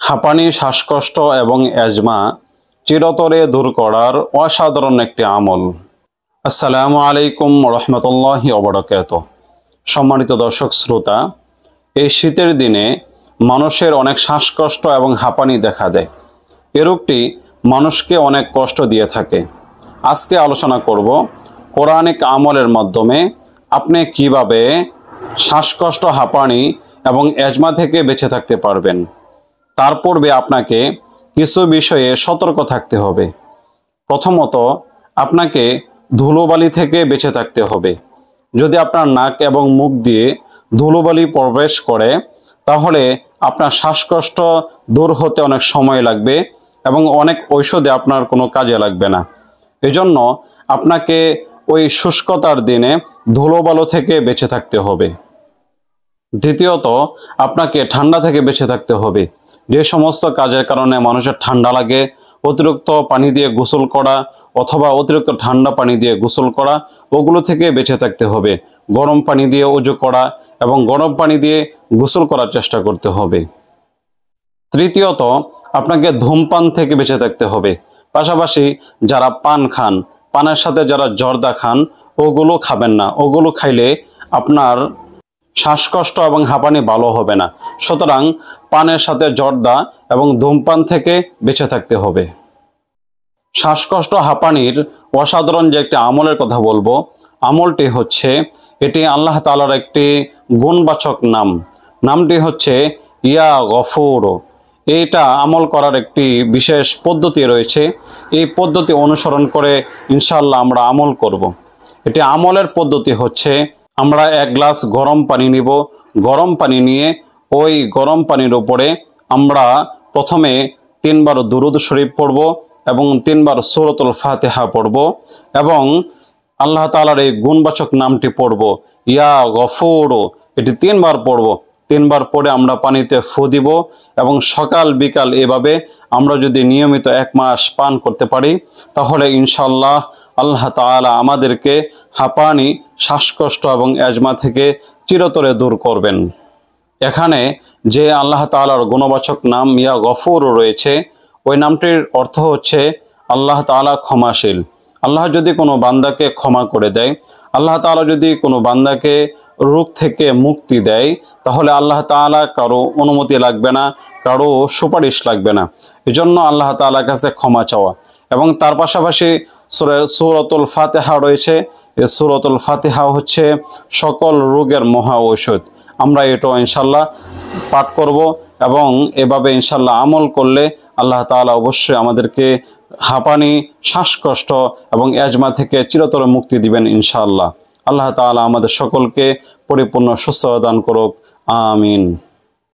হাঁপানি, শ্বাসকষ্ট এবং অ্যাজমা চিরতরে দূর করার অসাধারণ একটি আমল। আসসালামু আলাইকুম রহমতুল্লাহি ওয়া বারাকাতুহু। সম্মানিত দর্শক শ্রোতা, এই শীতের দিনে মানুষের অনেক শ্বাসকষ্ট এবং হাঁপানি দেখা দেয়। এ রোগটি মানুষকে অনেক কষ্ট দিয়ে থাকে। আজকে আলোচনা করব কোরআনিক আমলের মাধ্যমে আপনি কিভাবে শ্বাসকষ্ট, হাঁপানি এবং অ্যাজমা থেকে বেঁচে থাকতে পারবেন। তার পূর্বে আপনাকে কিছু বিষয়ে সতর্ক থাকতে হবে। প্রথমত, আপনাকে ধুলোবালি থেকে বেঁচে থাকতে হবে। যদি আপনার নাক এবং মুখ দিয়ে ধুলোবালি প্রবেশ করে তাহলে আপনার শ্বাসকষ্ট দূর হতে অনেক সময় লাগবে এবং অনেক ঔষধে আপনার কোনো কাজে লাগবে না। এজন্য আপনাকে ওই শুষ্কতার দিনে ধুলোবালি থেকে বেঁচে থাকতে হবে। দ্বিতীয়ত, আপনাকে ঠান্ডা থেকে বেঁচে থাকতে হবে। যে সমস্ত কাজের কারণে মানুষের ঠান্ডা লাগে, অতিরিক্ত পানি দিয়ে গোসল করা অথবা অতিরিক্ত ঠান্ডা পানি দিয়ে গোসল করা, ওগুলো থেকে বেঁচে থাকতে হবে। গরম পানি দিয়ে ওযু করা এবং গরম পানি দিয়ে গোসল করার চেষ্টা করতে হবে। তৃতীয়ত, আপনাকে ধূমপান থেকে বেঁচে থাকতে হবে। পাশাপাশি যারা পান খান, পানের সাথে যারা জর্দা খান, ওগুলো খাবেন না। ওগুলো খাইলে আপনার শ্বাসকষ্ট এবং হাঁপানি ভালো হবে না। সুতরাং পানের সাথে জর্দা এবং ধূমপান থেকে বেঁচে থাকতে হবে। শ্বাসকষ্ট, হাঁপানির অসাধারণ যে একটি আমলের কথা বলবো, আমলটি হচ্ছে, এটি আল্লাহ তাআলার একটি গুণবাচক নাম। নামটি হচ্ছে ইয়া গফুর। এইটা আমল করার একটি বিশেষ পদ্ধতি রয়েছে। এই পদ্ধতি অনুসরণ করে ইনশাআল্লাহ আমরা আমল করব। এটি আমলের পদ্ধতি হচ্ছে, আমরা এক গ্লাস গরম পানি নিব। গরম পানি নিয়ে ওই গরম পানির উপরে আমরা প্রথমে 3 বার দুরূদ শরীফ পড়ব এবং 3 বার সূরাতুল ফাতিহা পড়ব এবং আল্লাহ তাআলার এই গুণবাচক নামটি পড়ব, ইয়া গফুর। এটি 3 বার পড়ব। 3 বার পরে আমরা পানিতে ফু দিব এবং সকাল বিকাল এভাবে আমরা যদি নিয়মিত 1 মাস পান করতে পারি তাহলে ইনশাআল্লাহ আল্লাহ তাআলা আমাদেরকে হাঁপানি, শ্বাসকষ্ট এবং অ্যাজমা থেকে চিরতরে দূর করবেন। এখানে যে আল্লাহ তাআলার গুণবাচক নাম ইয়া গফুর রয়েছে, ওই নামটির অর্থ হচ্ছে আল্লাহ তাআলা ক্ষমাশীল। আল্লাহ যদি কোনো বান্দাকে ক্ষমা করে দেয়, আল্লাহ তাআলা যদি কোনো বান্দাকে রোগ থেকে মুক্তি দেয়, তাহলে আল্লাহ তাআলা কারো অনুমতি লাগবে না, কারো সুপারিশ লাগবে না। এজন্য আল্লাহ তাআলার কাছে ক্ষমা চাওয়া। এবং তার পাশাপাশি সূরাতুল ফাতিহা রয়েছে। এই সূরাতুল ফাতিহা হচ্ছে সকল রোগের মহা ঔষধ। আমরা এটাও ইনশাআল্লাহ পাঠ করব এবং এভাবে ইনশাআল্লাহ আমল করলে আল্লাহ তাআলা অবশ্যই আমাদেরকে হাঁপানি, শ্বাসকষ্ট এবং অ্যাজমা থেকে চিরতরে মুক্তি দিবেন ইনশাআল্লাহ। আল্লাহ তাআলা আমাদের সকলকে পরিপূর্ণ সুস্থতা দান করুক। আমিন।